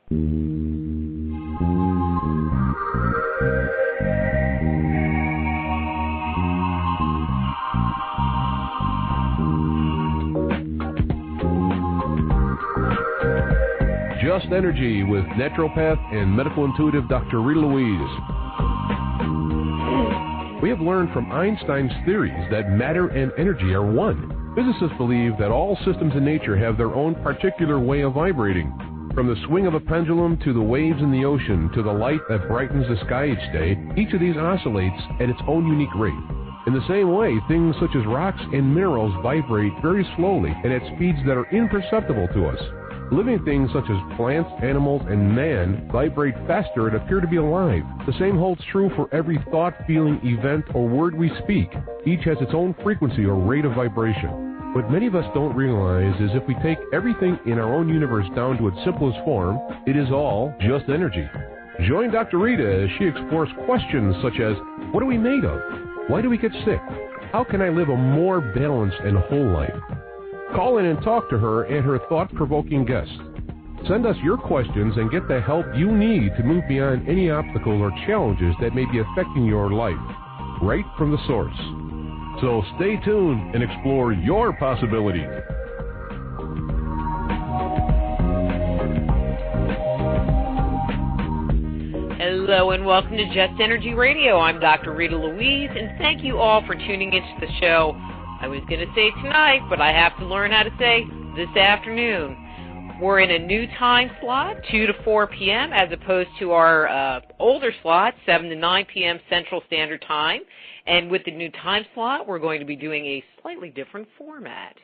Just Energy with naturopath and medical intuitive Dr. Rita Louise. We have learned from Einstein's theories that matter and energy are one. Physicists believe that all systems in nature have their own particular way of vibrating. From the swing of a pendulum to the waves in the ocean to the light that brightens the sky each day, each of these oscillates at its own unique rate. In the same way, things such as rocks and minerals vibrate very slowly and at speeds that are imperceptible to us. Living things such as plants, animals, and man vibrate faster and appear to be alive. The same holds true for every thought, feeling, event, or word we speak. Each has its own frequency or rate of vibration. What many of us don't realize is if we take everything in our own universe down to its simplest form, it is all just energy. Join Dr. Rita as she explores questions such as, what are we made of? Why do we get sick? How can I live a more balanced and whole life? Call in and talk to her and her thought-provoking guests. Send us your questions and get the help you need to move beyond any obstacles or challenges that may be affecting your life, right from the source. So stay tuned and explore your possibilities. Hello and welcome to Just Energy Radio. I'm Dr. Rita Louise, and thank you all for tuning into the show. I was going to say tonight, but I have to learn how to say this afternoon. We're in a new time slot, 2 to 4 p.m., as opposed to our older slot, 7 to 9 p.m. Central Standard Time. And with the new time slot, we're going to be doing a slightly different format.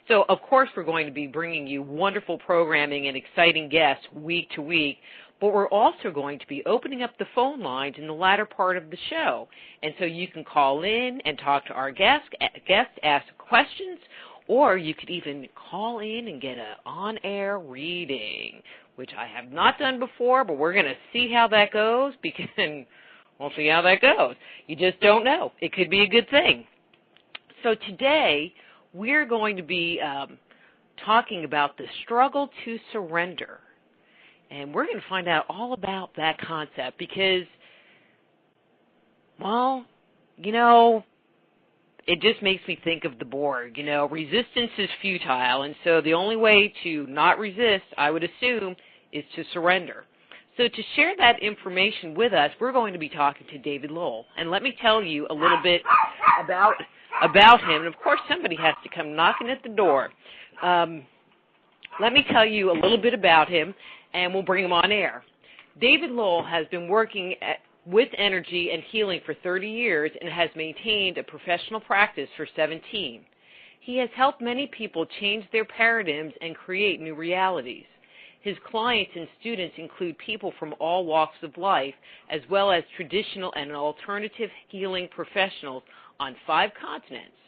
So, of course, we're going to be bringing you wonderful programming and exciting guests week to week. But we're also going to be opening up the phone lines in the latter part of the show. And so you can call in and talk to our guests, ask questions, or you could even call in and get an on-air reading, which I have not done before, but we're going to see how that goes, because we'll see how that goes. You just don't know. It could be a good thing. So today we're going to be talking about the struggle to surrender. And we're going to find out all about that concept because, well, you know, it just makes me think of the Borg. You know, resistance is futile, and so the only way to not resist, I would assume, is to surrender. So to share that information with us, we're going to be talking to David Lowell. And let me tell you a little bit about him. And, of course, somebody has to come knocking at the door. Let me tell you a little bit about him, and we'll bring him on air. David Lowell has been working with energy and healing for 30 years and has maintained a professional practice for 17. He has helped many people change their paradigms and create new realities. His clients and students include people from all walks of life, as well as traditional and alternative healing professionals on 5 continents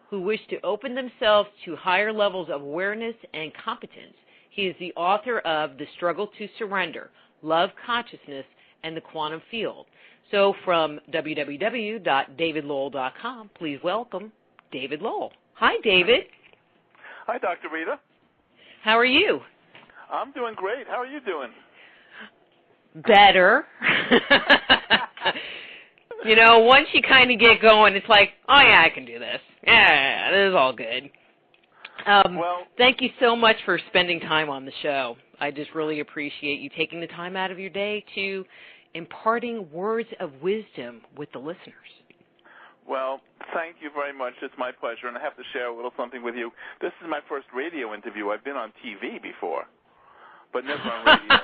who wish to open themselves to higher levels of awareness and competence. He is the author of The Struggle to Surrender, Love Consciousness, and the Quantum Field. So from www.davidlowell.com, please welcome David Lowell. Hi, David. Hi, Dr. Rita. How are you? I'm doing great. How are you doing? Better. You know, once you kind of get going, it's like, oh, yeah, I can do this. Yeah, this is all good. Thank you so much for spending time on the show. I just really appreciate you taking the time out of your day to imparting words of wisdom with the listeners. Well, thank you very much. It's my pleasure, and I have to share a little something with you. This is my first radio interview. I've been on TV before, but never on radio.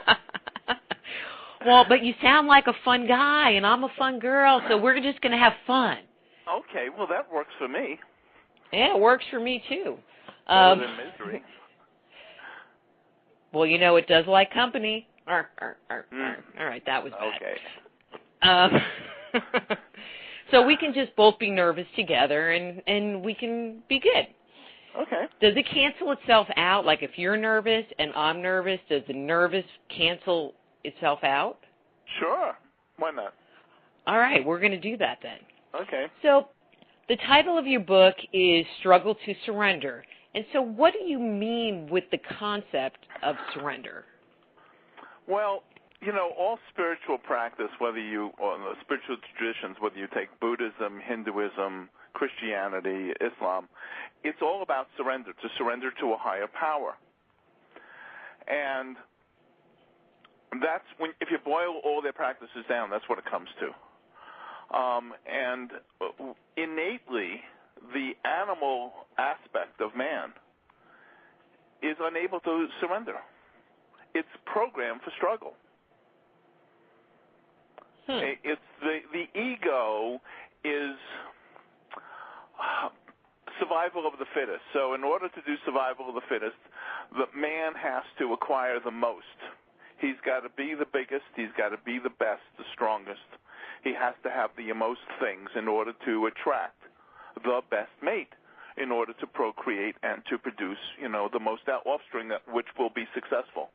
Well, but you sound like a fun guy, and I'm a fun girl, so we're just going to have fun. Okay, well, that works for me. Yeah, it works for me, too. Better than misery. Well, you know, it does like company. All right, that was bad. Okay. So we can just both be nervous together, and we can be good. Okay. Does it cancel itself out? Like if you're nervous and I'm nervous, does the nervous cancel itself out? Sure. Why not? All right, we're going to do that then. Okay. So the title of your book is Struggle to Surrender. And so what do you mean with the concept of surrender? Well, all spiritual practice, or the spiritual traditions, whether you take Buddhism, Hinduism, Christianity, Islam, it's all about surrender, to surrender to a higher power. And that's if you boil all their practices down, that's what it comes to. And innately, the animal aspect of man is unable to surrender. It's programmed for struggle. It's the ego is survival of the fittest. So in order to do survival of the fittest, the man has to acquire the most. He's got to be the biggest. He's got to be the best, the strongest. He has to have the most things in order to attract the best mate, in order to procreate and to produce, the most offspring which will be successful.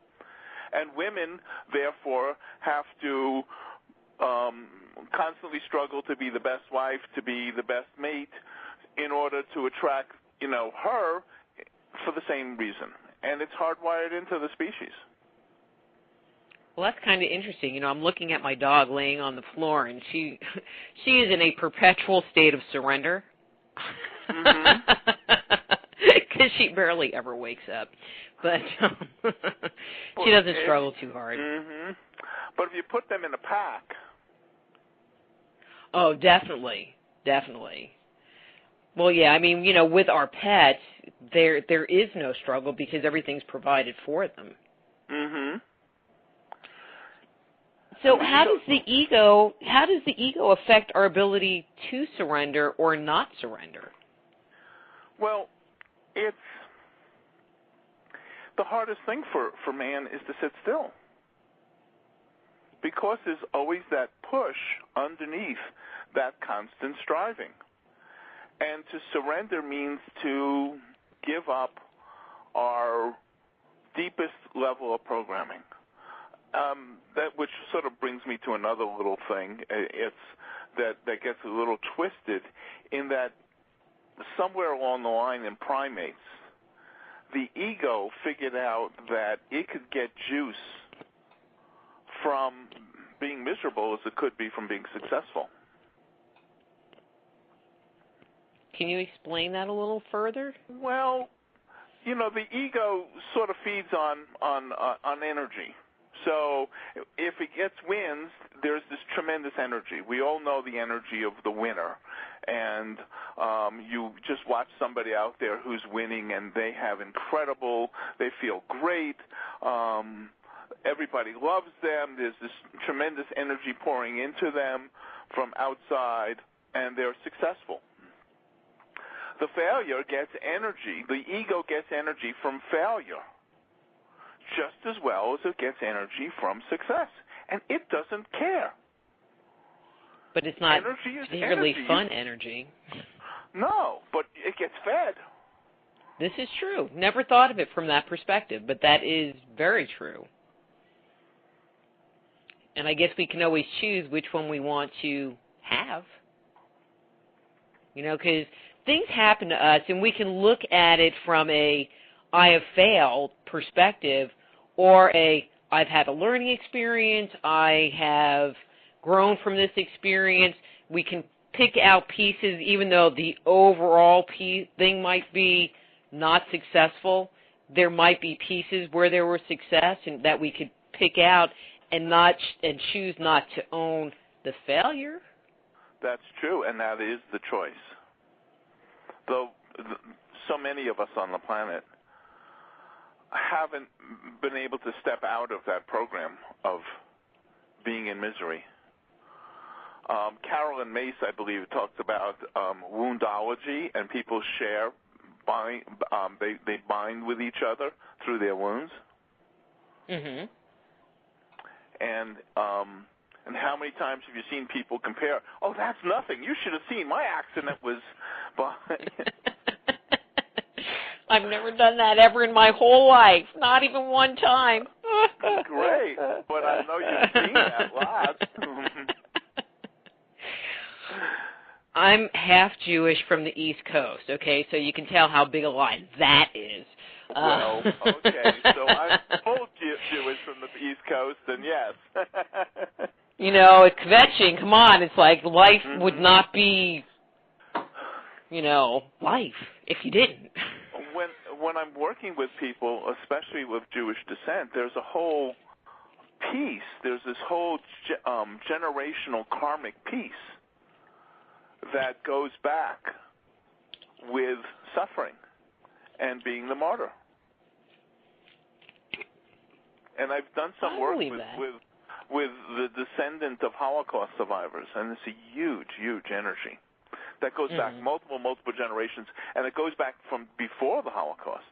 And women, therefore, have to constantly struggle to be the best wife, to be the best mate, in order to attract, her for the same reason. And it's hardwired into the species. Well, that's kind of interesting. I'm looking at my dog laying on the floor, and she is in a perpetual state of surrender. Because she barely ever wakes up. But she doesn't struggle too hard. But if you put them in a pack... Oh, definitely. Well, yeah, I mean, with our pets, there is no struggle because everything's provided for them. So how does the ego affect our ability to surrender or not surrender? Well, it's the hardest thing for man is to sit still, because there's always that push underneath that constant striving. And to surrender means to give up our deepest level of programming. That which sort of brings me to another little thing. It's that gets a little twisted in that somewhere along the line in primates, the ego figured out that it could get juice from being miserable as it could be from being successful. Can you explain that a little further? Well, the ego sort of feeds on energy. So if it gets wins, there's this tremendous energy. We all know the energy of the winner. And you just watch somebody out there who's winning, and they feel great. Everybody loves them. There's this tremendous energy pouring into them from outside, and they're successful. The failure gets energy. The ego gets energy from failure, just as well as it gets energy from success. And it doesn't care. But it's not particularly fun energy. No, but it gets fed. This is true. Never thought of it from that perspective, but that is very true. And I guess we can always choose which one we want to have. Because things happen to us, and we can look at it from a I have failed perspective, or a I've had a learning experience, I have grown from this experience. We can pick out pieces, even though the overall thing might be not successful. There might be pieces where there was success and that we could pick out and choose not to own the failure. That's true, and that is the choice. Though so many of us on the planet haven't been able to step out of that program of being in misery. Carolyn Mace, I believe, talked about woundology, and people they bind with each other through their wounds. Mm-hmm. And how many times have you seen people compare? Oh, that's nothing. You should have seen my accident was. I've never done that ever in my whole life, not even one time. Great, but I know you've seen that lots. I'm half Jewish from the East Coast, okay, so you can tell how big a lie that is. Well, okay, so I'm full Jewish from the East Coast. toast, then yes. You know, it's kvetching. Come on, it's like life would not be, you know, life if you didn't. When I'm working with people, especially with Jewish descent, there's a whole piece. There's this whole generational karmic piece that goes back with suffering and being the martyr. And I've done some work with the descendant of Holocaust survivors, and it's a huge, huge energy that goes back multiple generations, and it goes back from before the Holocaust.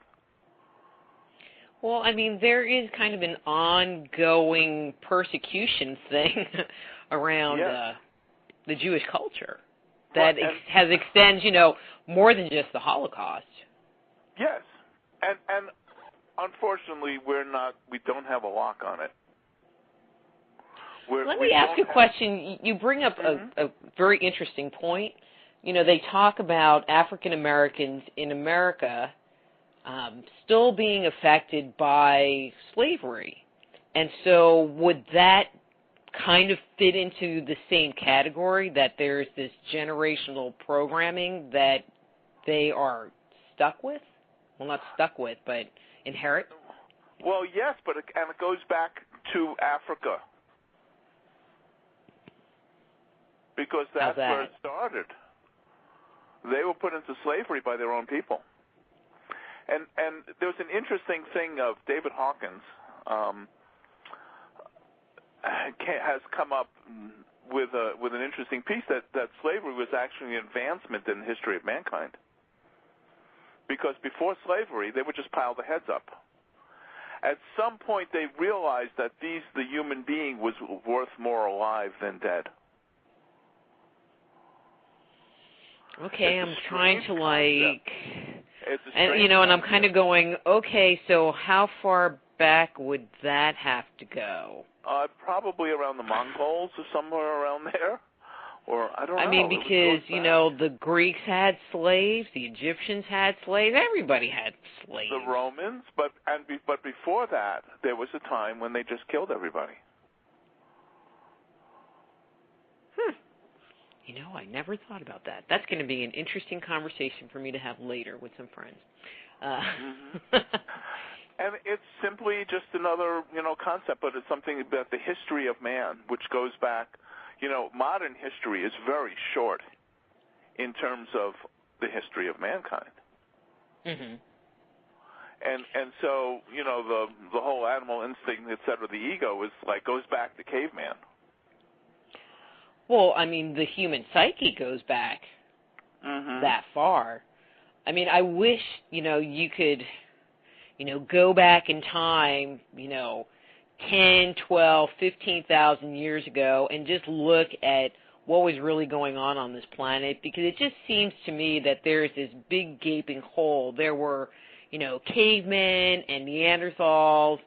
Well, I mean, there is kind of an ongoing persecution thing around the Jewish culture that has extends, you know, more than just the Holocaust. Yes, and unfortunately, we don't have a lock on it. Let me ask you a question. You bring up a very interesting point. You know, they talk about African Americans in America still being affected by slavery. And so would that kind of fit into the same category, that there's this generational programming that they are stuck with? Well, not stuck with, but inherit? Well, yes, but it goes back to Africa. Because that's where it started. They were put into slavery by their own people. And there was an interesting thing of David Hawkins has come up with an interesting piece that slavery was actually an advancement in the history of mankind. Because before slavery, they would just pile the heads up. At some point, they realized that the human being was worth more alive than dead. Okay, I'm trying to and you know, and I'm kind of going, okay, so how far back would that have to go? Probably around the Mongols or somewhere around there. Or I don't know. I mean, because, you know, the Greeks had slaves, the Egyptians had slaves, everybody had slaves. The Romans, but before that, there was a time when they just killed everybody. You know, I never thought about that. That's going to be an interesting conversation for me to have later with some friends. And it's simply just another, you know, concept, but it's something about the history of man, which goes back, you know, modern history is very short in terms of the history of mankind. And so, you know, the whole animal instinct, et cetera, the ego is like goes back to caveman. Well, I mean, the human psyche goes back that far. I mean, I wish, you know, you could, you know, go back in time, you know, 10, 12, 15,000 years ago and just look at what was really going on this planet, because it just seems to me that there's this big gaping hole. There were, you know, cavemen and Neanderthals,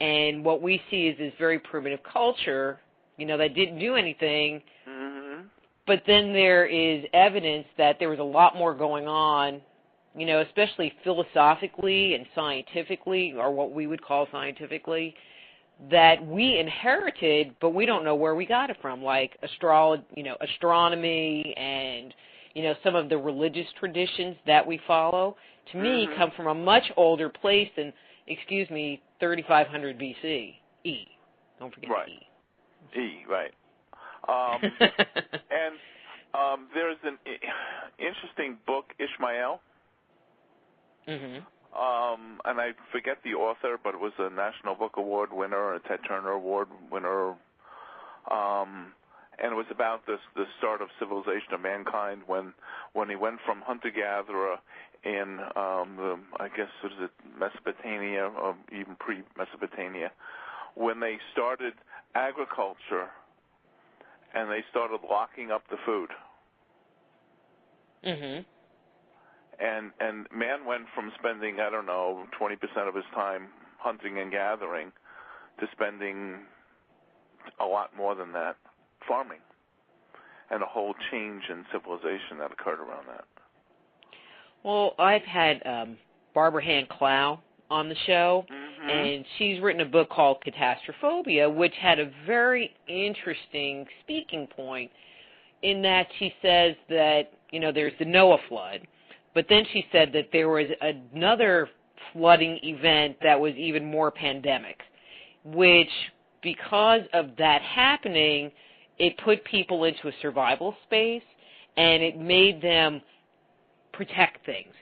and what we see is this very primitive culture, you know, that didn't do anything. But then there is evidence that there was a lot more going on, you know, especially philosophically and scientifically, or what we would call scientifically, that we inherited, but we don't know where we got it from, like astronomy and, you know, some of the religious traditions that we follow, to me, come from a much older place than, 3,500 BC. Don't forget the E. Right. And there's an interesting book, Ishmael. And I forget the author, but it was a National Book Award winner, a Ted Turner Award winner. And it was about the start of civilization of mankind when he went from hunter-gatherer in, I guess, was it Mesopotamia, or even pre-Mesopotamia, when they started agriculture and they started locking up the food. And man went from spending, 20% of his time hunting and gathering to spending a lot more than that farming, and a whole change in civilization that occurred around that. Well, I've had Barbara Hand Clow on the show, and she's written a book called Catastrophobia, which had a very interesting speaking point in that she says that, there's the Noah flood, but then she said that there was another flooding event that was even more pandemic, which, because of that happening, it put people into a survival space, and it made them protect things.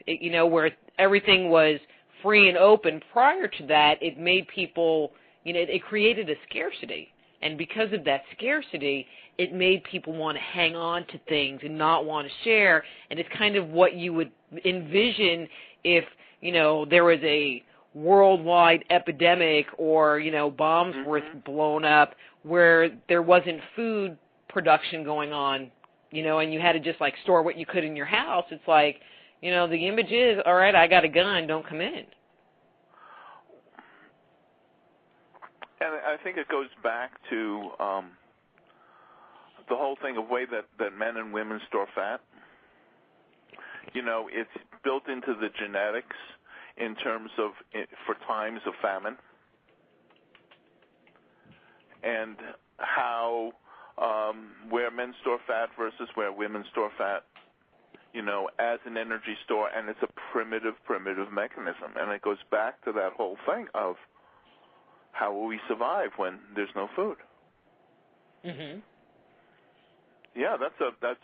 Where everything was free and open prior to that, it made people, it created a scarcity. And because of that scarcity, it made people want to hang on to things and not want to share. And it's kind of what you would envision if, there was a worldwide epidemic or, bombs were blown up where there wasn't food production going on, and you had to just, store what you could in your house. It's like, the image is, all right, I got a gun, don't come in. And I think it goes back to the whole thing of way that men and women store fat. It's built into the genetics in terms of for times of famine, and how where men store fat versus where women store fat, as an energy store, and it's a primitive mechanism. And it goes back to that whole thing of how will we survive when there's no food? Mm-hmm. Yeah, that's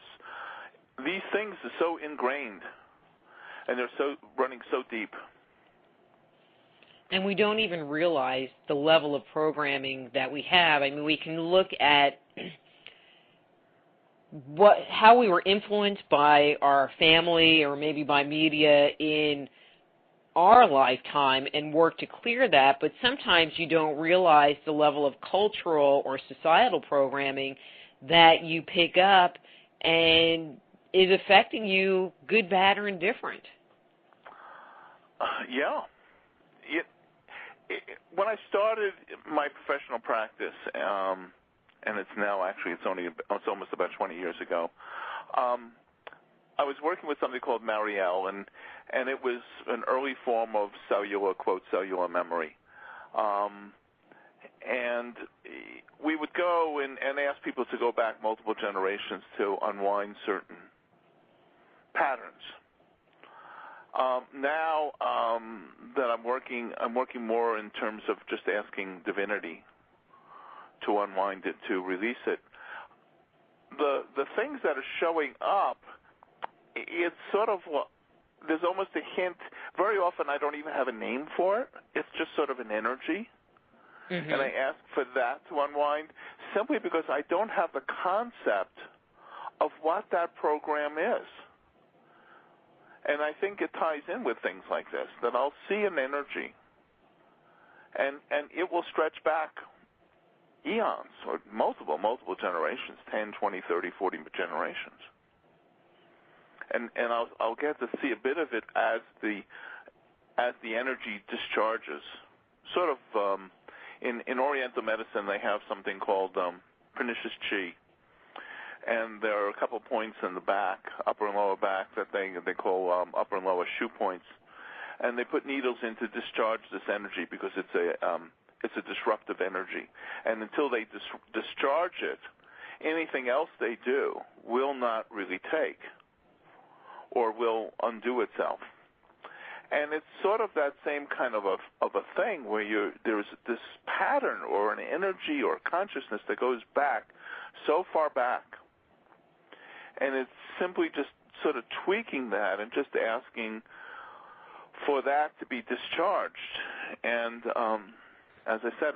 these things are so ingrained, and they're so running so deep. And we don't even realize the level of programming that we have. I mean, we can look at how we were influenced by our family or maybe by media in our lifetime and work to clear that, but sometimes you don't realize the level of cultural or societal programming that you pick up and is affecting you, good, bad, or indifferent. Yeah. When I started my professional practice, and it's now actually it's almost about 20 years ago, I was working with something called Marielle, and it was an early form of cellular, quote, cellular memory. And we would go and ask people to go back multiple generations to unwind certain patterns. Now that I'm working more in terms of just asking divinity to unwind it, to release it. The things that are showing up, it's sort of, there's almost a hint. Very often I don't even have a name for it. It's just sort of an energy. Mm-hmm. And I ask for that to unwind simply because I don't have the concept of what that program is. And I think it ties in with things like this, that I'll see an energy, and it will stretch back eons or multiple generations, 10, 20, 30, 40 generations. And I'll get to see a bit of it as the energy discharges. Sort of in Oriental medicine, they have something called pernicious chi. And there are a couple points in the back, upper and lower back, that they call upper and lower shoe points, and they put needles in to discharge this energy because it's a disruptive energy. And until they discharge it, anything else they do will not really take or will undo itself. And it's sort of that same kind of a thing where there's this pattern or an energy or consciousness that goes back so far back. And it's simply just sort of tweaking that and just asking for that to be discharged. And as I said,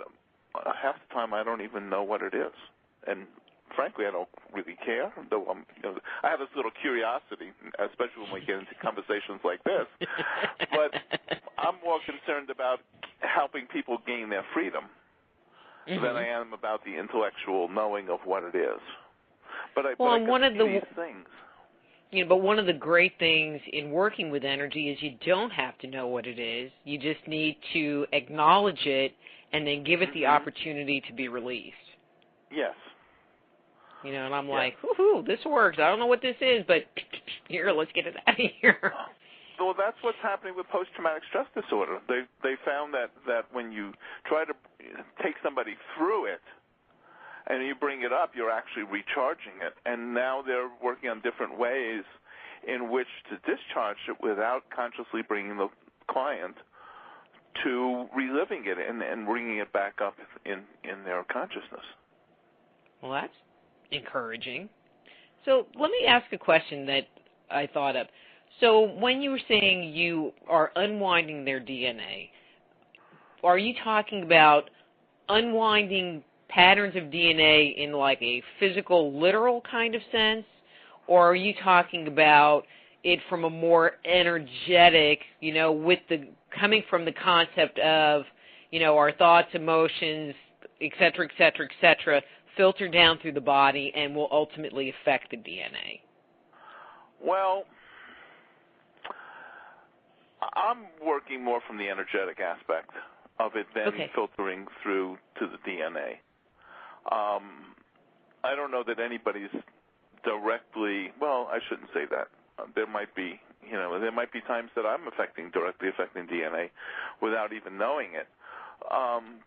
half the time I don't even know what it is. And frankly, I don't really care, though I have this little curiosity, especially when we get into conversations like this. But I'm more concerned about helping people gain their freedom than I am about the intellectual knowing of what it is. But I see these things. But one of the great things in working with energy is you don't have to know what it is. You just need to acknowledge it and then give it the opportunity to be released. Yes. And I'm like, woohoo, this works. I don't know what this is, but here, let's get it out of here. Well, that's what's happening with post-traumatic stress disorder. They found that when you try to take somebody through it and you bring it up, you're actually recharging it. And now they're working on different ways in which to discharge it without consciously bringing the client to reliving it and bringing it back up in their consciousness. Well, that's encouraging. So let me ask a question that I thought of. So when you were saying you are unwinding their DNA, are you talking about unwinding patterns of DNA in like a physical, literal kind of sense, or are you talking about it from a more energetic, with the coming from the concept of, our thoughts, emotions, et cetera, filter down through the body and will ultimately affect the DNA? Well, I'm working more from the energetic aspect of it than filtering through to the DNA. I don't know that anybody's directly, well, I shouldn't say that. There might be times that I'm directly affecting DNA without even knowing it.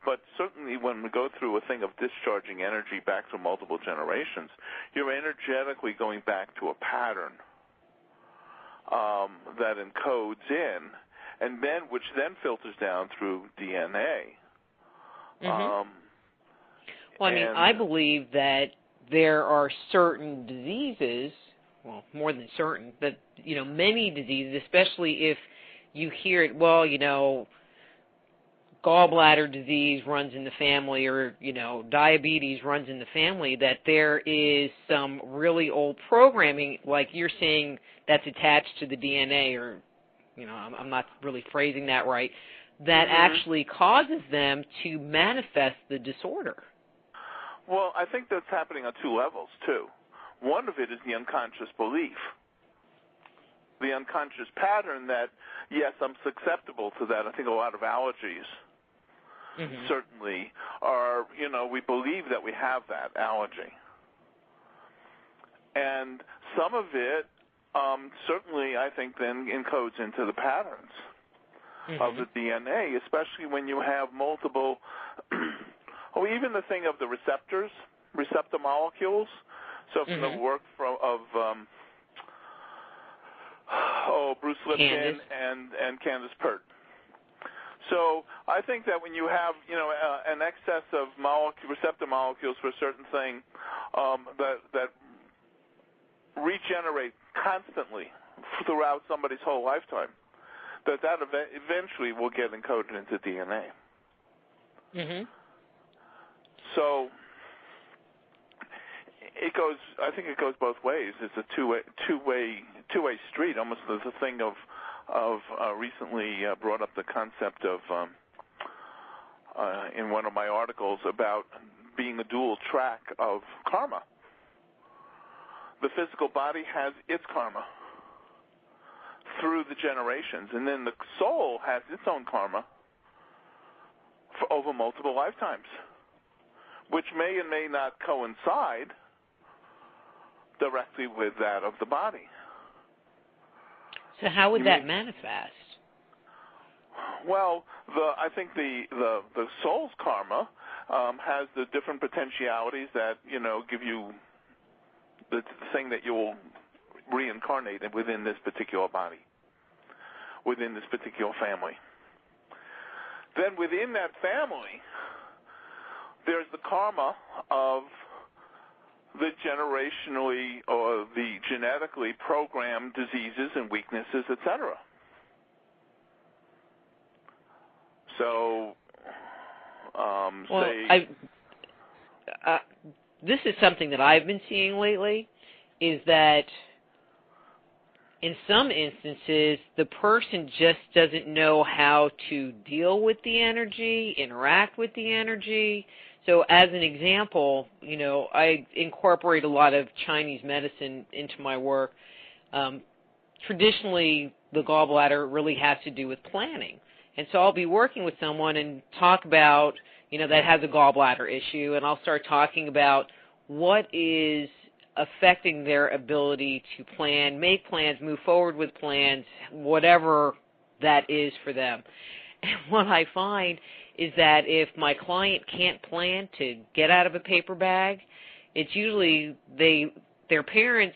But certainly when we go through a thing of discharging energy back through multiple generations, you're energetically going back to a pattern that encodes in, and then which then filters down through DNA. Mm-hmm. Well, I believe that there are certain diseases, well, more than certain, but, many diseases, especially if you hear it, well, gallbladder disease runs in the family or, diabetes runs in the family, that there is some really old programming, like you're saying, that's attached to the DNA, or, I'm not really phrasing that right, that actually causes them to manifest the disorder. Well, I think that's happening on two levels, too. One of it is the unconscious belief, the unconscious pattern that, yes, I'm susceptible to that. I think a lot of allergies certainly are, we believe that we have that allergy. And some of it certainly, I think, then encodes into the patterns of the DNA, especially when you have multiple, even the thing of the receptor molecules. So from the work of Bruce Lipton and Candace Pert. So I think that when you have, an excess of receptor molecules for a certain thing that regenerate constantly throughout somebody's whole lifetime, that eventually will get encoded into DNA. So I think it goes both ways. It's a two-way street. Almost there's a thing of recently brought up the concept of in one of my articles about being a dual track of karma. The physical body has its karma through the generations, and then the soul has its own karma for over multiple lifetimes, which may and may not coincide directly with that of the body. So how would that manifest? Well, I think the soul's karma has the different potentialities that, give you the thing that you will reincarnate within this particular body, within this particular family. Then within that family, there's the karma of the generationally or the genetically programmed diseases and weaknesses, etc. So, this is something that I've been seeing lately, is that in some instances, the person just doesn't know how to deal with the energy, interact with the energy. So as an example, I incorporate a lot of Chinese medicine into my work. Traditionally, the gallbladder really has to do with planning. And so I'll be working with someone and talk about, that has a gallbladder issue, and I'll start talking about what is affecting their ability to plan, make plans, move forward with plans, whatever that is for them. And what I find is that if my client can't plan to get out of a paper bag, it's usually their parents,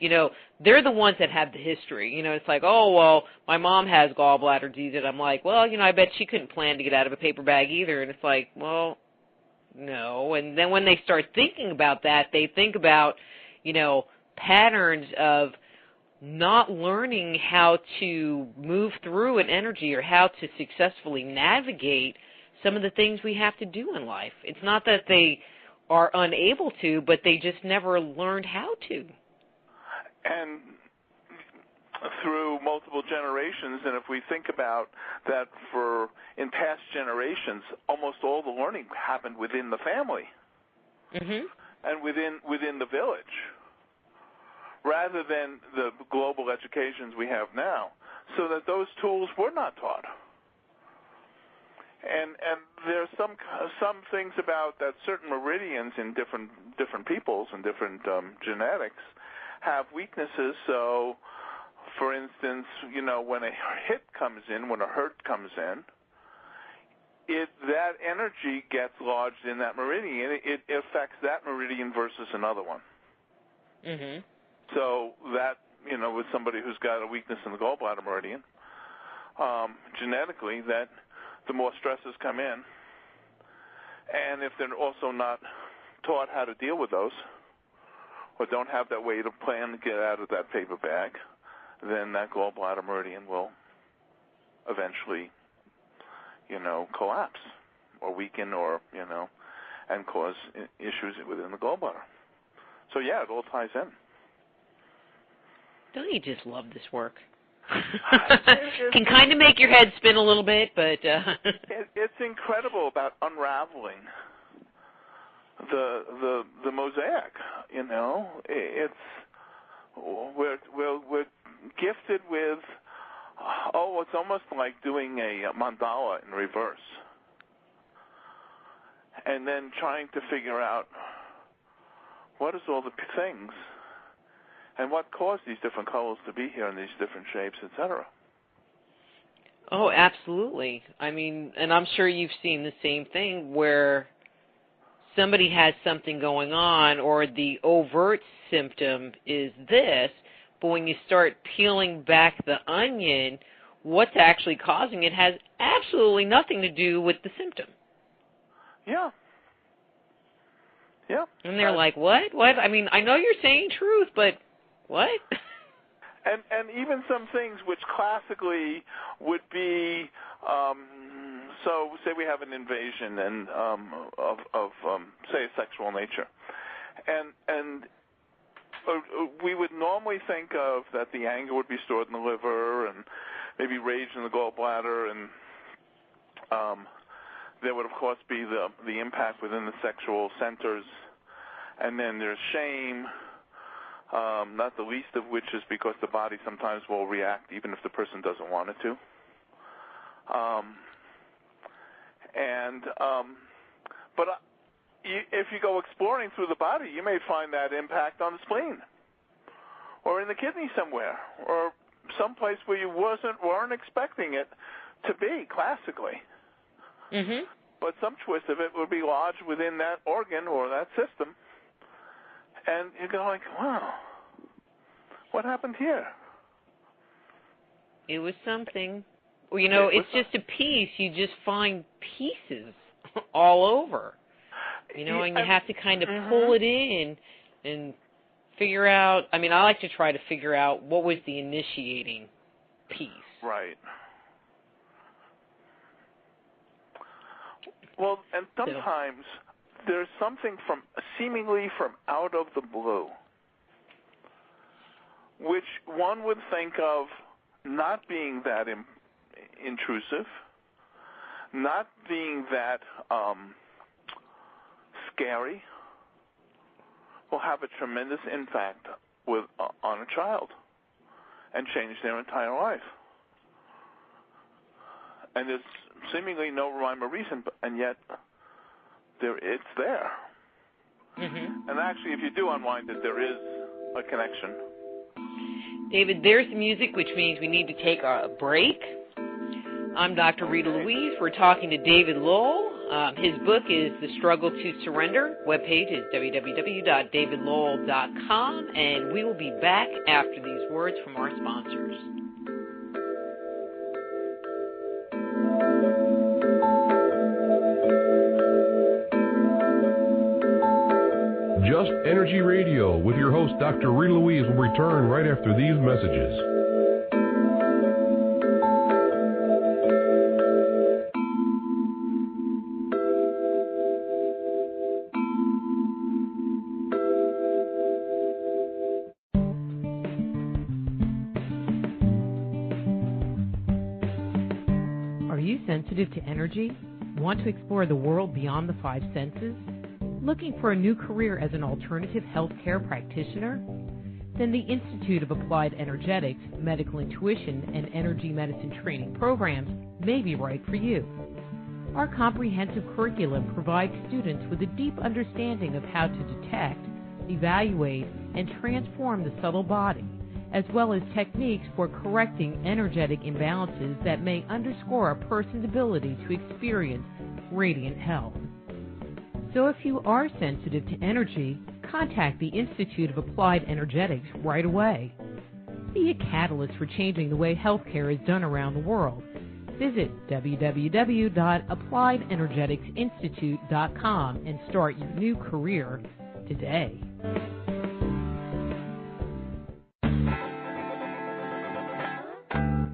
they're the ones that have the history. It's like, oh, well, my mom has gallbladder disease. And I'm like, well, I bet she couldn't plan to get out of a paper bag either. And it's like, well, no. And then when they start thinking about that, they think about, patterns of not learning how to move through an energy or how to successfully navigate some of the things we have to do in life. It's not that they are unable to, but they just never learned how to. And through multiple generations, and if we think about that in past generations, almost all the learning happened within the family and within the village, rather than the global educations we have now, so that those tools were not taught. And there's some things about that certain meridians in different peoples and different genetics have weaknesses. So, for instance, when a hit comes in, when a hurt comes in, that energy gets lodged in that meridian. It affects that meridian versus another one. Mm-hmm. So that, with somebody who's got a weakness in the gallbladder meridian, genetically, that the more stresses come in, and if they're also not taught how to deal with those, or don't have that way to plan to get out of that paper bag, then that gallbladder meridian will eventually, collapse or weaken or, and cause issues within the gallbladder. So, yeah, it all ties in. Don't you just love this work? Can kind of make your head spin a little bit, but... It's incredible about unraveling the mosaic, It's we're gifted with, it's almost like doing a mandala in reverse, and then trying to figure out what is all the things and what caused these different colors to be here in these different shapes, etc. Oh, absolutely. I mean, and I'm sure you've seen the same thing where somebody has something going on or the overt symptom is this, but when you start peeling back the onion, what's actually causing it has absolutely nothing to do with the symptom. Yeah. Yeah. And they're like, what? What? I mean, I know you're saying truth, but what? And even some things which classically would be, so say we have an invasion and of say a sexual nature, and we would normally think of that the anger would be stored in the liver and maybe rage in the gallbladder, and there would of course be the impact within the sexual centers, and then there's shame. Not the least of which is because the body sometimes will react even if the person doesn't want it to. But if you go exploring through the body, you may find that impact on the spleen or in the kidney somewhere or someplace where you weren't expecting it to be classically. Mm-hmm. But some twist of it would be lodged within that organ or that system. And you go like, wow, what happened here? It was something. Well, it's just a piece. You just find pieces all over. And you have to kind of pull it in and figure out. I mean, I like to try to figure out what was the initiating piece. Right. Well, and sometimes there's something seemingly from out of the blue, which one would think of not being that intrusive, not being that scary, will have a tremendous impact on a child and change their entire life. And there's seemingly no rhyme or reason, and yet it's there. Mm-hmm. And actually, if you do unwind it, there is a connection. David, there's the music, which means we need to take a break. I'm Dr. Rita Louise. We're talking to David Lowell. His book is The Struggle to Surrender. Webpage is www.davidlowell.com, and we will be back after these words from our sponsors. Just Energy Radio with your host, Dr. Rita Louise, will return right after these messages. Are you sensitive to energy? Want to explore the world beyond the five senses? Looking for a new career as an alternative healthcare practitioner? Then the Institute of Applied Energetics, Medical Intuition, and Energy Medicine training programs may be right for you. Our comprehensive curriculum provides students with a deep understanding of how to detect, evaluate, and transform the subtle body, as well as techniques for correcting energetic imbalances that may underscore a person's ability to experience radiant health. So if you are sensitive to energy, contact the Institute of Applied Energetics right away. Be a catalyst for changing the way healthcare is done around the world. Visit www.appliedenergeticsinstitute.com and start your new career today.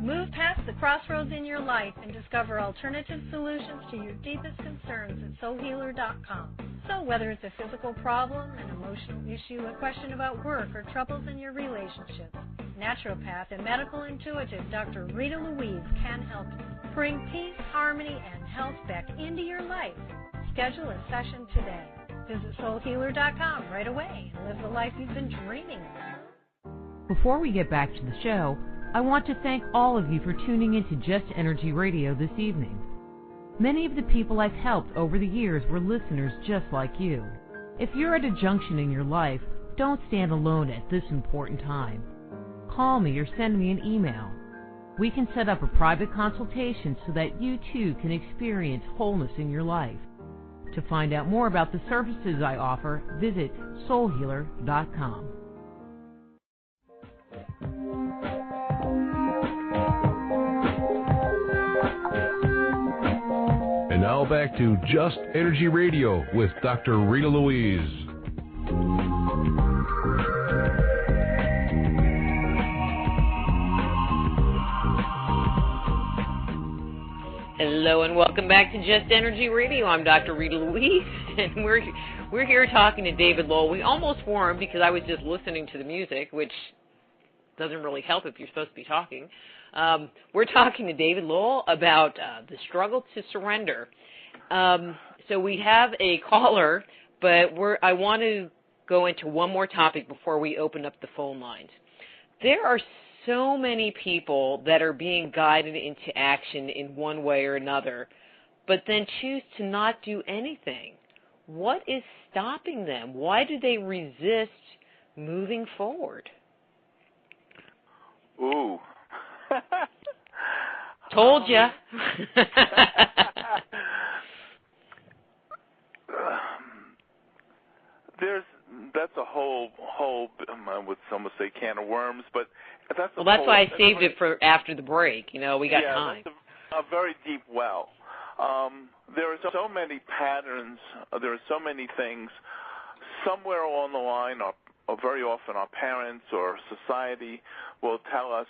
Move past the crossroads in your life and discover alternative solutions to your deepest concerns at soulhealer.com. So whether it's a physical problem, an emotional issue, a question about work, or troubles in your relationships, naturopath and medical intuitive Dr. Rita Louise can help you. Bring peace, harmony, and health back into your life. Schedule a session today. Visit soulhealer.com right away and live the life you've been dreaming of. Before we get back to the show, I want to thank all of you for tuning in to Just Energy Radio this evening. Many of the people I've helped over the years were listeners just like you. If you're at a junction in your life, don't stand alone at this important time. Call me or send me an email. We can set up a private consultation so that you too can experience wholeness in your life. To find out more about the services I offer, visit soulhealer.com. And now back to Just Energy Radio with Dr. Rita Louise. Hello and welcome back to Just Energy Radio. I'm Dr. Rita Louise, and we're here talking to David Lowell. We almost wore him because I was just listening to the music, which doesn't really help if you're supposed to be talking. We're talking to David Lowell about the struggle to surrender. So we have a caller, but I want to go into one more topic before we open up the phone lines. There are so many people that are being guided into action in one way or another, but then choose to not do anything. What is stopping them? Why do they resist moving forward? Ooh. Told ya. That's a whole would someone say can of worms, but that's that's why I saved it for after the break. You know, we got time. That's a very deep well. There are so many patterns. There are so many things. Somewhere along the line, or very often our parents or society will tell us,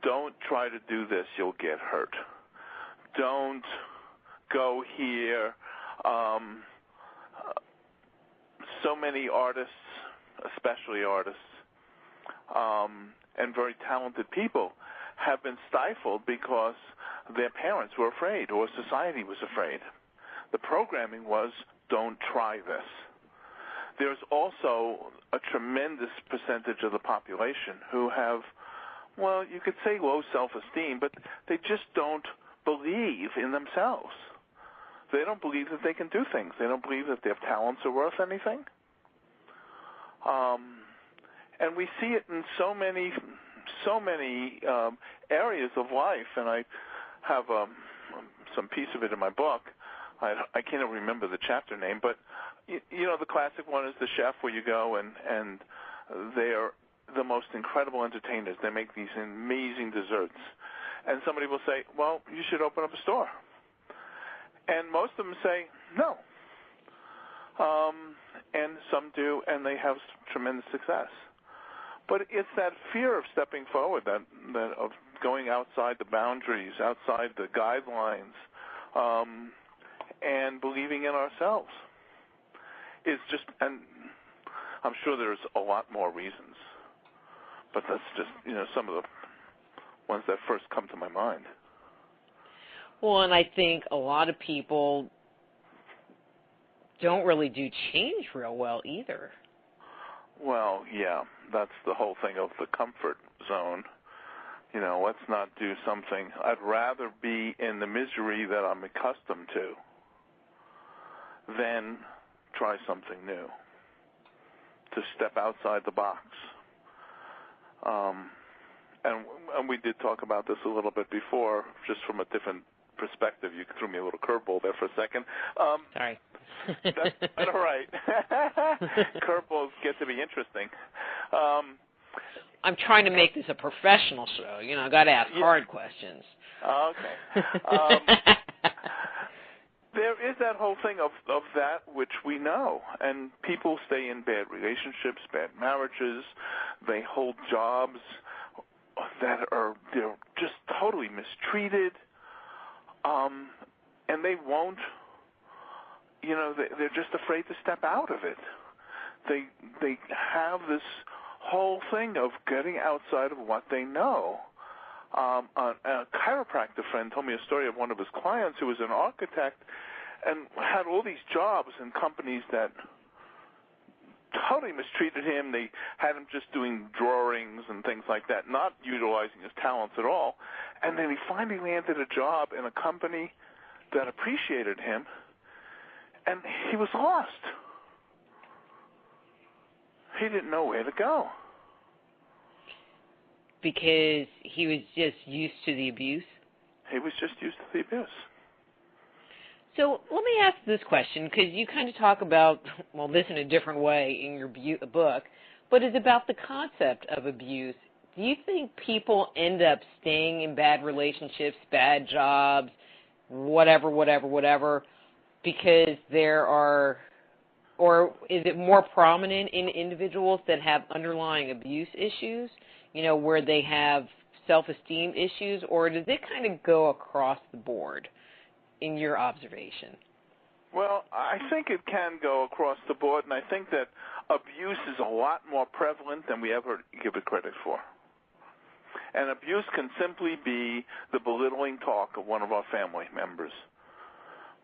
don't try to do this, you'll get hurt. Don't go here. So many artists, especially artists, and very talented people have been stifled because their parents were afraid or society was afraid. The programming was, don't try this. There's also a tremendous percentage of the population who have, well, you could say low self-esteem, but they just don't believe in themselves. They don't believe that they can do things. They don't believe that their talents are worth anything. And we see it in so many areas of life, and I have some piece of it in my book. I can't even remember the chapter name, but you know, the classic one is the chef, where you go and they're the most incredible entertainers. They make these amazing desserts, and somebody will say, well, you should open up a store. And most of them say no, and some do, and they have tremendous success. But it's that fear of stepping forward, that of going outside the boundaries, outside the guidelines, and believing in ourselves. It's just, and I'm sure there's a lot more reasons, but that's just, you know, some of the ones that first come to my mind. Well, and I think a lot of people don't really do change real well either. Well, yeah, that's the whole thing of the comfort zone. You know, let's not do something. I'd rather be in the misery that I'm accustomed to than try something new, to step outside the box. And we did talk about this a little bit before, just from a different perspective. You threw me a little curveball there for a second. Sorry. That's all right. Curveballs get to be interesting. I'm trying to make this a professional show. You know, I got to ask hard questions. Okay. There is that whole thing of that which we know, and people stay in bad relationships, bad marriages. They hold jobs that they're just totally mistreated, and they won't. You know, they're just afraid to step out of it. They have this whole thing of getting outside of what they know. A chiropractor friend told me a story of one of his clients who was an architect and had all these jobs in companies that totally mistreated him. They had him just doing drawings and things like that, not utilizing his talents at all. And then he finally landed a job in a company that appreciated him, and he was lost. He didn't know where to go. Because he was just used to the abuse? He was just used to the abuse. So let me ask this question, because you kind of talk about, well, this in a different way in your book, but it's about the concept of abuse. Do you think people end up staying in bad relationships, bad jobs, whatever, because there are, or is it more prominent in individuals that have underlying abuse issues, you know, where they have self-esteem issues, or does it kind of go across the board in your observation? Well, I think it can go across the board, and I think that abuse is a lot more prevalent than we ever give it credit for. And abuse can simply be the belittling talk of one of our family members,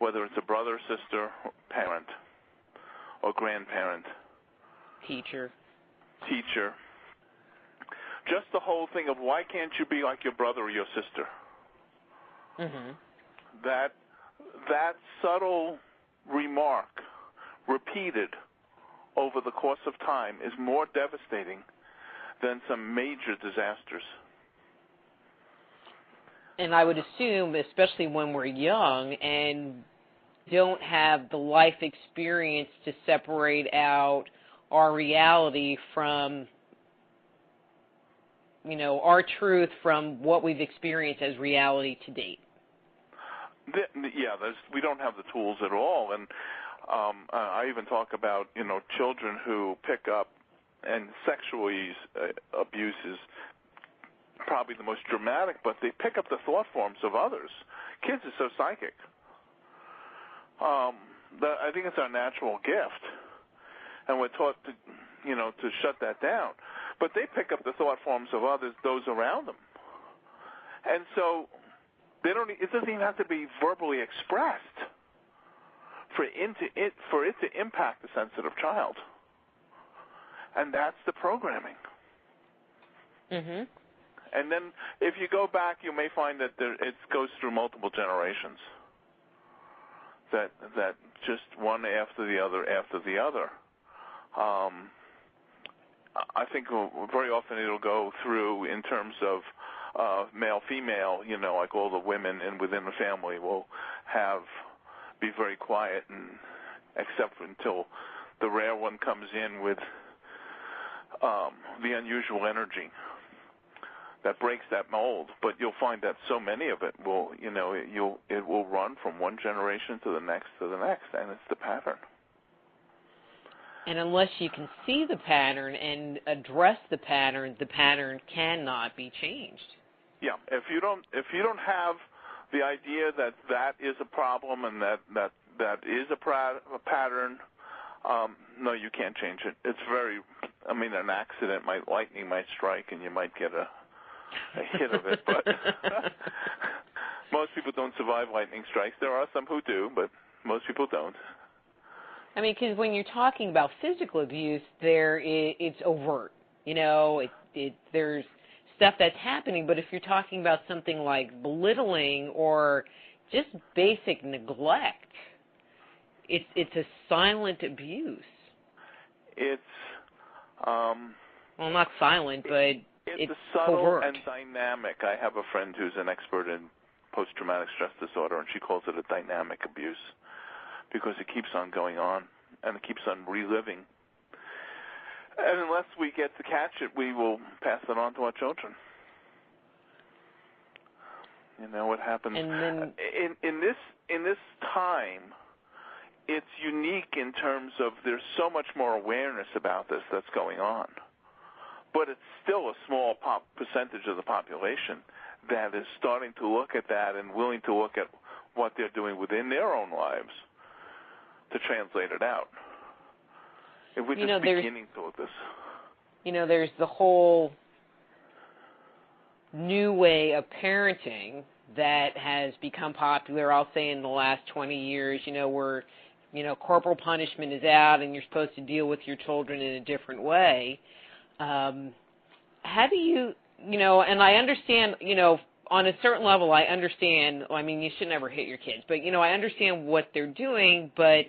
whether it's a brother, sister, parent, or grandparent. Teacher. Just the whole thing of, why can't you be like your brother or your sister? Mm-hmm. That subtle remark, repeated over the course of time, is more devastating than some major disasters. And I would assume, especially when we're young and don't have the life experience to separate out our reality from, you know, our truth from what we've experienced as reality to date. Yeah, we don't have the tools at all, and I even talk about, you know, children who pick up, and sexually abuse is probably the most dramatic, but they pick up the thought forms of others. Kids are so psychic. I think it's our natural gift, and we're taught to, you know, to shut that down. But they pick up the thought forms of others, those around them, and so it doesn't even have to be verbally expressed for it to impact the sensitive child. And that's the programming. Mm-hmm. And then if you go back, you may find that it goes through multiple generations. That just one after the other. I think very often it'll go through in terms of male-female, like all the women and within the family will be very quiet, and except until the rare one comes in with the unusual energy that breaks that mold. But you'll find that so many of it will, it will run from one generation to the next, and it's the pattern. And unless you can see the pattern and address the pattern cannot be changed. Yeah, if you don't have the idea that is a problem and that is a pattern, no, you can't change it. It's an accident, lightning might strike and you might get a hit of it, but most people don't survive lightning strikes. There are some who do, but most people don't. I mean, because when you're talking about physical abuse, it's overt. There's stuff that's happening, but if you're talking about something like belittling or just basic neglect, it's a silent abuse. It's well, not silent, but it's subtle covert and dynamic. I have a friend who's an expert in post-traumatic stress disorder, and she calls it a dynamic abuse because it keeps on going on and it keeps on reliving. And unless we get to catch it, we will pass it on to our children. What happens and then, in this time. It's unique in terms of there's so much more awareness about this that's going on, but it's still a small percentage of the population that is starting to look at that and willing to look at what they're doing within their own lives to translate it out. If we're just beginning to look at this. There's the whole new way of parenting that has become popular, I'll say, in the last 20 years, where, corporal punishment is out and you're supposed to deal with your children in a different way. How do you, and I understand, on a certain level, I understand, you should never hit your kids, but, I understand what they're doing, but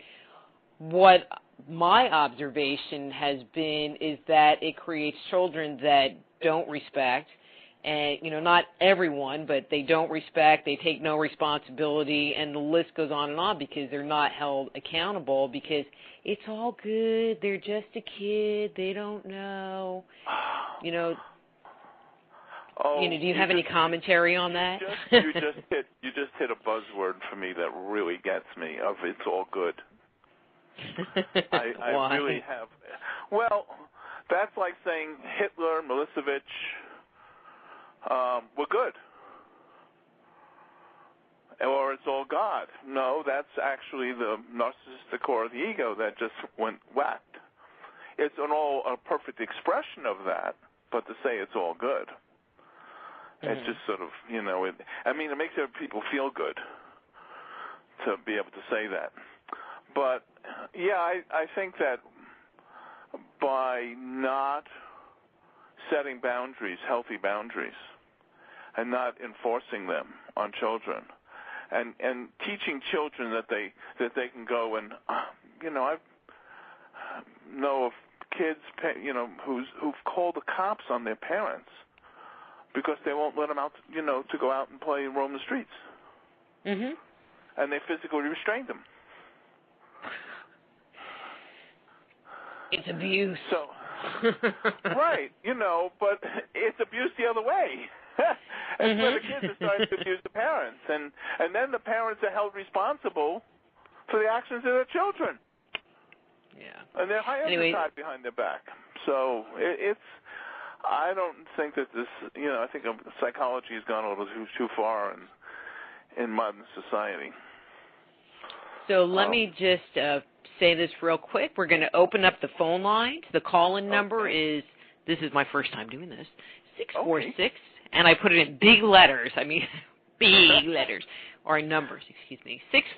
what my observation has been is that it creates children that don't respect, and, not everyone, but they don't respect, they take no responsibility, and the list goes on because they're not held accountable because it's all good, they're just a kid, they don't know, do you have any commentary on that? You just hit a buzzword for me that really gets me, of it's all good. I really have. Well, that's like saying Hitler, Milosevic, were good. Or it's all God. No, that's actually the narcissistic core of the ego that just went whacked. It's a perfect expression of that, but to say it's all good, it's just sort of, it makes people feel good to be able to say that. But, yeah, I think that by not setting boundaries, healthy boundaries, and not enforcing them on children, and teaching children that they can go and, I know of kids, who've called the cops on their parents because they won't let them out, to go out and play and roam the streets. Mm-hmm. And they physically restrained them. It's abuse. So, right, but it's abuse the other way. And so the kids are starting to abuse the parents, and then the parents are held responsible for the actions of their children. Yeah. And they're tied behind their back. So I don't think that this, I think psychology has gone a little too far in modern society. So let me just say this real quick. We're going to open up the phone lines. The call-in number is, this is my first time doing this, 646, and I put it in big letters. Big letters, or numbers,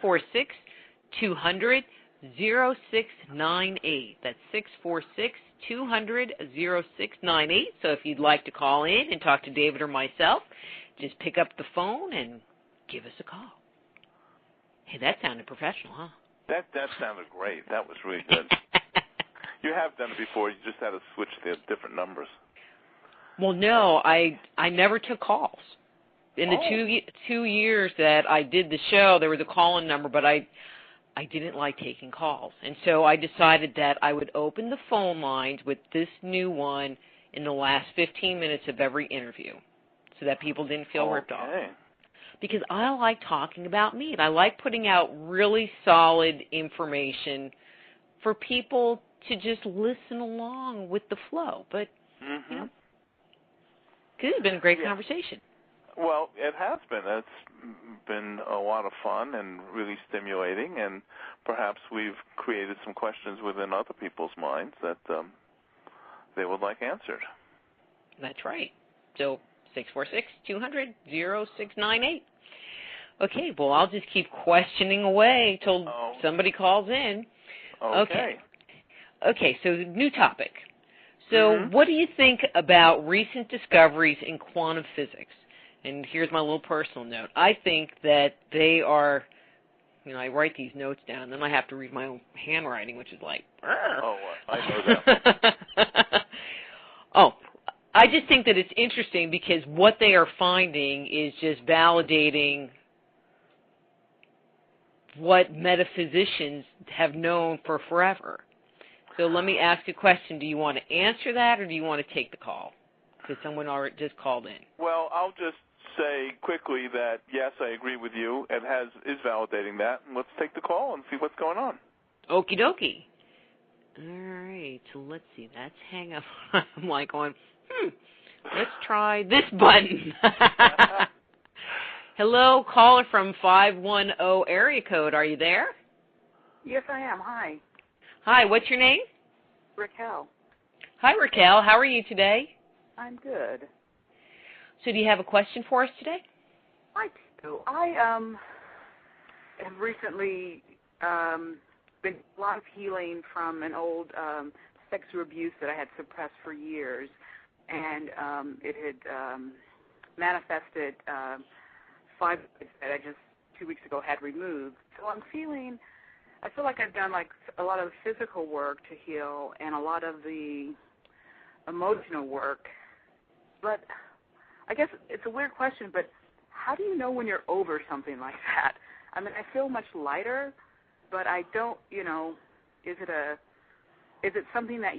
646-200-0698. That's 646-200-0698. So if you'd like to call in and talk to David or myself, just pick up the phone and give us a call. Hey, that sounded professional, huh? That sounded great. That was really good. You have done it before. You just had to switch to different numbers. Well, no, I never took calls. In the 2 years that I did the show, there was a call-in number, but I didn't like taking calls. And so I decided that I would open the phone lines with this new one in the last 15 minutes of every interview so that people didn't feel ripped off. Because I like talking about meat. I like putting out really solid information for people to just listen along with the flow. But, you know, it's been a great conversation. Well, it has been. It's been a lot of fun and really stimulating, and perhaps we've created some questions within other people's minds that they would like answered. That's right. So 646-200-0698. Okay, well, I'll just keep questioning away till somebody calls in. Okay, so new topic. So what do you think about recent discoveries in quantum physics? And here's my little personal note. I think that they are, you know, I write these notes down, and then I have to read my own handwriting, which is like, I know that. I just think that it's interesting because what they are finding is just validating what metaphysicians have known for forever. So let me ask you a question. Do you want to answer that, or do you want to take the call? Because someone already just called in. Well, I'll just say quickly that, yes, I agree with you. It is validating that. And let's take the call and see what's going on. Okie dokie. All right, so let's see. That's hang up. I'm like going, let's try this button. Hello, caller from 510 area code. Are you there? Yes, I am. Hi. Hi, what's your name? Raquel. Hi, Raquel. How are you today? I'm good. So do you have a question for us today? I do. I have recently been a lot of healing from an old sexual abuse that I had suppressed for years, and it had manifested fibroids that I just 2 weeks ago had removed. So I feel like I've done like a lot of the physical work to heal and a lot of the emotional work, but I guess it's a weird question, but how do you know when you're over something like that? I mean, I feel much lighter, but I don't, you know, is it something that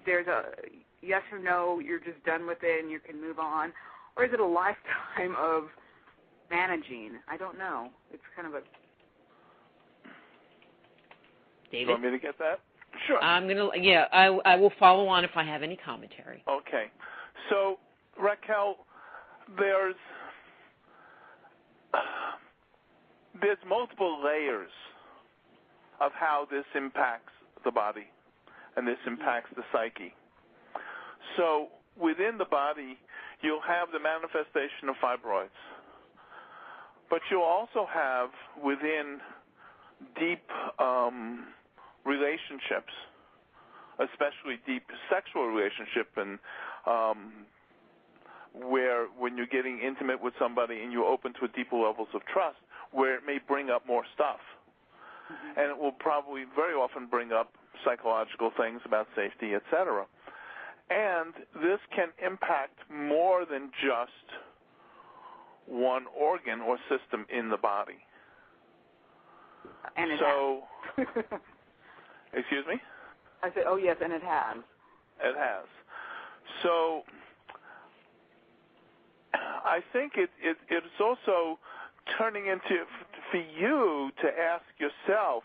there's a yes or no, you're just done with it and you can move on, or is it a lifetime of managing? I don't know. It's kind of a... David? You want me to get that? Sure. I will follow on if I have any commentary. Okay. So, Raquel, there's multiple layers of how this impacts the body and this impacts the psyche. So, within the body, you'll have the manifestation of fibroids, but you'll also have within deep relationships, especially deep sexual relationship, and where when you're getting intimate with somebody and you're open to deeper levels of trust, where it may bring up more stuff. And it will probably very often bring up psychological things about safety, etc. And this can impact more than just one organ or system in the body. And it has. Excuse me? I said, oh, yes, and it has. It has. So I think it's also turning into, for you to ask yourself,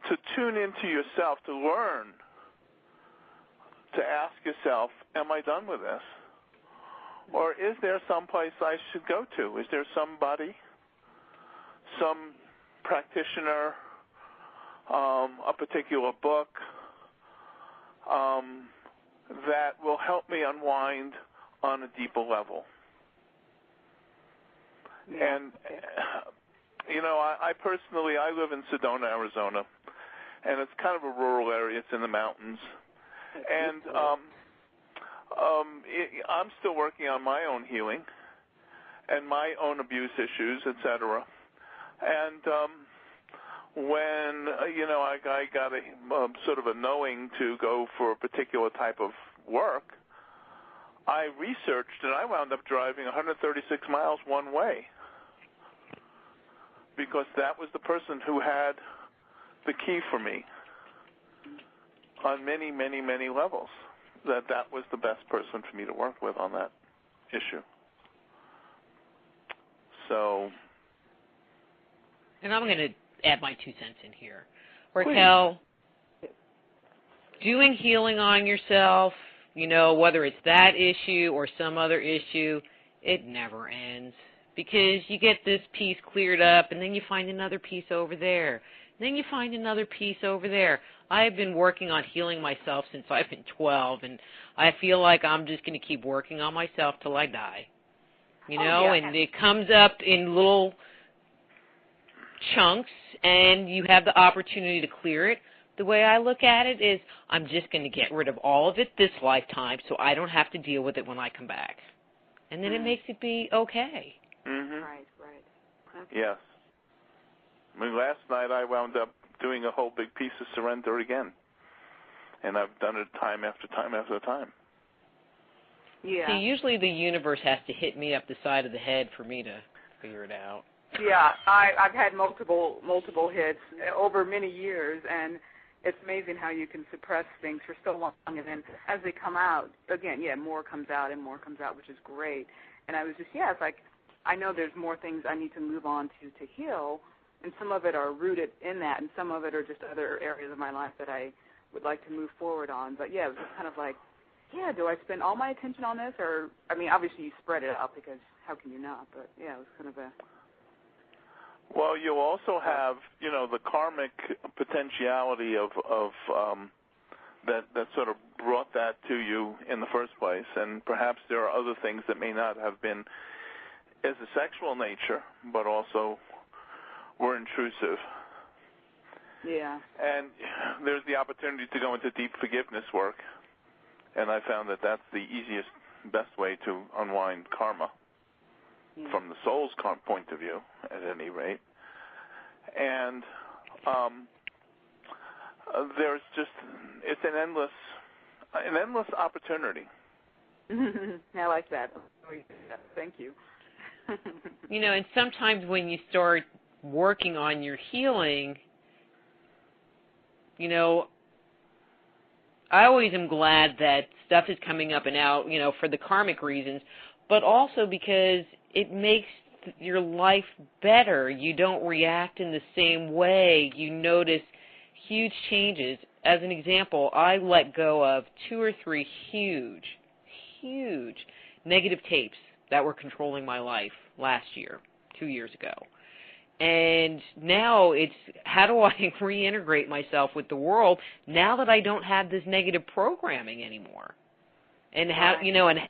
to tune into yourself, to learn, to ask yourself, am I done with this? Or is there some place I should go to? Is there somebody, some practitioner, a particular book that will help me unwind on a deeper level? Yeah. And, you know, I personally, I live in Sedona, Arizona, and it's kind of a rural area. It's in the mountains. And I'm still working on my own healing and my own abuse issues, etc. And when, I got a sort of a knowing to go for a particular type of work, I researched and I wound up driving 136 miles one way because that was the person who had the key for me on many, many, many levels, that was the best person for me to work with on that issue. So. And I'm going to add my 2 cents in here. Raquel, doing healing on yourself, whether it's that issue or some other issue, it never ends because you get this piece cleared up and then you find another piece over there. Then you find another piece over there. I've been working on healing myself since I've been 12, and I feel like I'm just going to keep working on myself till I die. And it comes up in little chunks, and you have the opportunity to clear it. The way I look at it is I'm just going to get rid of all of it this lifetime so I don't have to deal with it when I come back. And then it makes it be okay. Mm-hmm. Right. Okay. Yes. Last night I wound up doing a whole big piece of surrender again. And I've done it time after time after time. Yeah. See, usually the universe has to hit me up the side of the head for me to figure it out. Yeah, I've had multiple hits over many years, and it's amazing how you can suppress things for so long, and then as they come out, again, more comes out and more comes out, which is great. And I was just, it's like I know there's more things I need to move on to heal, and some of it are rooted in that, and some of it are just other areas of my life that I would like to move forward on. But, it was just kind of like, do I spend all my attention on this? Or, obviously you spread it out because how can you not? But, it was kind of a... Well, you also have, the karmic potentiality of that sort of brought that to you in the first place, and perhaps there are other things that may not have been as a sexual nature, but also were intrusive. Yeah. And there's the opportunity to go into deep forgiveness work, and I found that that's the easiest, best way to unwind karma. From the soul's point of view, at any rate. And there's just, it's an endless opportunity. I like that. Thank you. And sometimes when you start working on your healing, I always am glad that stuff is coming up and out, for the karmic reasons, but also because it makes your life better. You don't react in the same way. You notice huge changes. As an example, I let go of 2 or 3 huge negative tapes that were controlling my life last year, 2 years ago. And now it's how do I reintegrate myself with the world now that I don't have this negative programming anymore? And how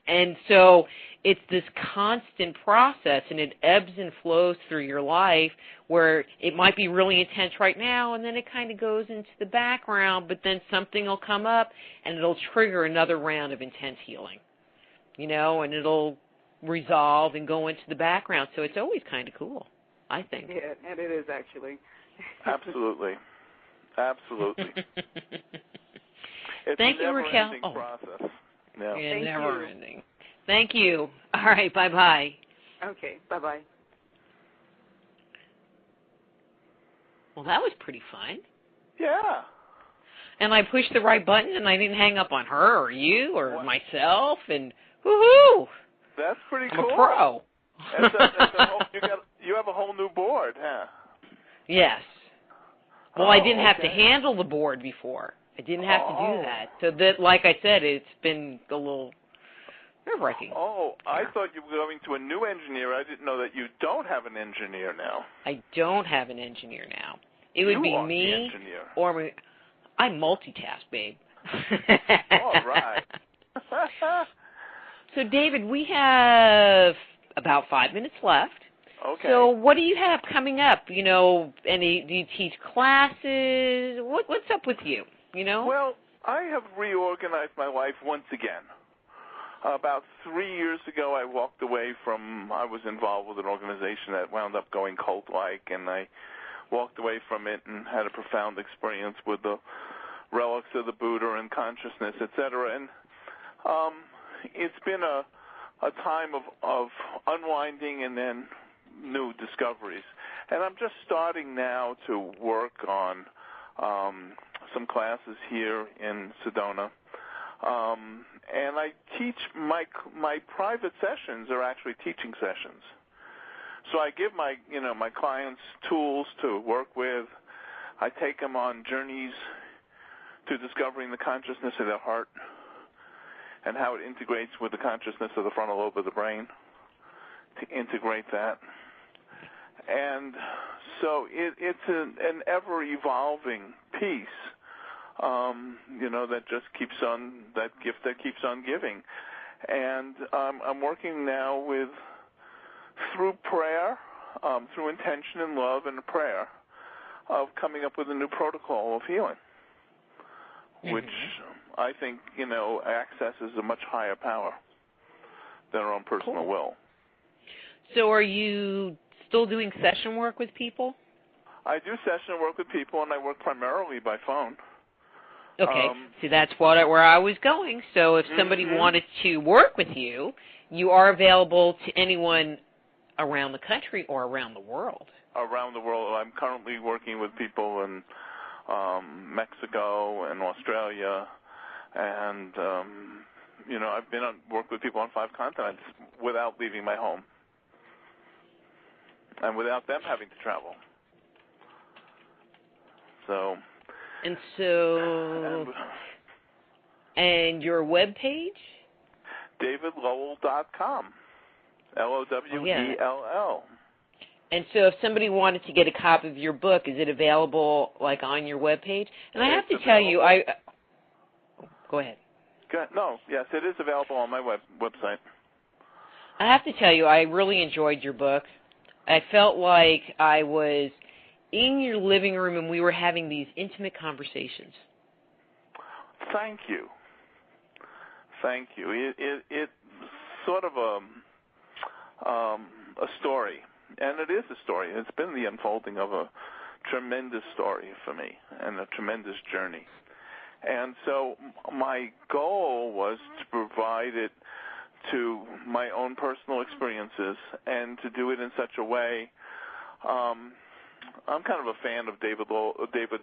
and so it's this constant process, and it ebbs and flows through your life where it might be really intense right now, and then it kind of goes into the background, but then something will come up, and it'll trigger another round of intense healing, and it'll resolve and go into the background. So it's always kind of cool, I think. Yeah, and it is actually. Absolutely. It's Thank you, Raquel. A never-ending process. No. Yeah, never ending. Thank you. All right, bye-bye. Okay, bye-bye. Well, that was pretty fun. Yeah. And I pushed the right button, and I didn't hang up on her or you or myself, and woohoo! That's pretty I'm cool. a pro. You have a whole new board, huh? Yes. Well, I didn't have to handle the board before. I didn't have to do that. So that, like I said, it's been a little nerve-wracking. I thought you were going to a new engineer. I didn't know that you don't have an engineer now. I don't have an engineer now. It would be me or me. I multitask, babe. All right. So, David, we have about 5 minutes left. Okay. So what do you have coming up? Do you teach classes? What's up with you? Well, I have reorganized my life once again. About 3 years ago, I walked away I was involved with an organization that wound up going cult-like, and I walked away from it and had a profound experience with the relics of the Buddha and consciousness, etc. And it's been a time of unwinding and then new discoveries. And I'm just starting now to work on some classes here in Sedona. And I teach, my private sessions are actually teaching sessions. So I give my clients tools to work with. I take them on journeys to discovering the consciousness of their heart and how it integrates with the consciousness of the frontal lobe of the brain, to integrate that. And so it's an ever-evolving piece, that just keeps on, that gift that keeps on giving. And I'm working now through prayer, through intention and love and prayer, of coming up with a new protocol of healing, which I think, accesses a much higher power than our own personal will. So are you still doing session work with people? I do session work with people, and I work primarily by phone. Okay. See, that's where I was going. So if somebody wanted to work with you, you are available to anyone around the country or around the world? Around the world. I'm currently working with people in Mexico and Australia, and I've been worked with people on 5 continents without leaving my home and without them having to travel. So. And your webpage? DavidLowell.com. LOWELL. And so if somebody wanted to get a copy of your book, is it available, on your webpage? And I have to tell you, go ahead. No, yes, it is available on my website. I have to tell you, I really enjoyed your book. I felt like I was in your living room and we were having these intimate conversations. Thank you. It's sort of a story, and it is a story. It's been the unfolding of a tremendous story for me and a tremendous journey. And so my goal was to provide it to my own personal experiences and to do it in such a way. I'm kind of a fan of David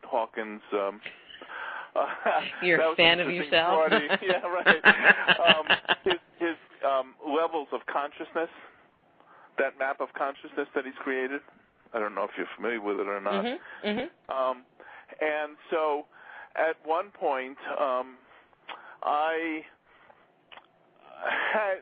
Hawkins. You're a fan of yourself? Yeah, right. His levels of consciousness, that map of consciousness that he's created. I don't know if you're familiar with it or not. And so at one point, I had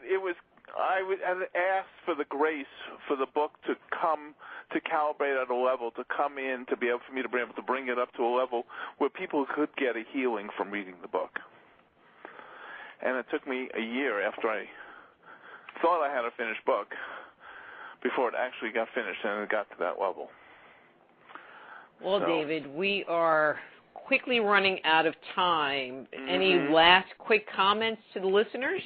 asked for the grace for the book to come to calibrate at a level, to come in, for me to be able to bring it up to a level where people could get a healing from reading the book. And it took me a year after I thought I had a finished book before it actually got finished and it got to that level. Well, David, we are quickly running out of time. Any last quick comments to the listeners?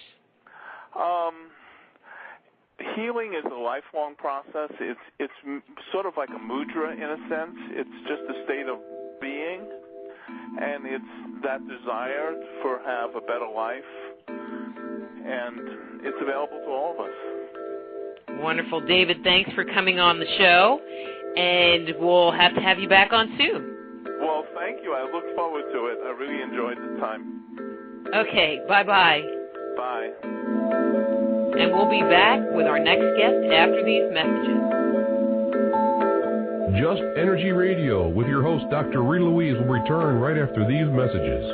Healing is a lifelong process. It's sort of like a mudra in a sense. It's just a state of being, and it's that desire for have a better life, and it's available to all of us. Wonderful. David, thanks for coming on the show, and we'll have to have you back on soon. Well, thank you. I look forward to it. I really enjoyed the time. Okay, bye-bye. Bye. And we'll be back with our next guest after these messages. Just Energy Radio with your host, Dr. Rita Louise, will return right after these messages.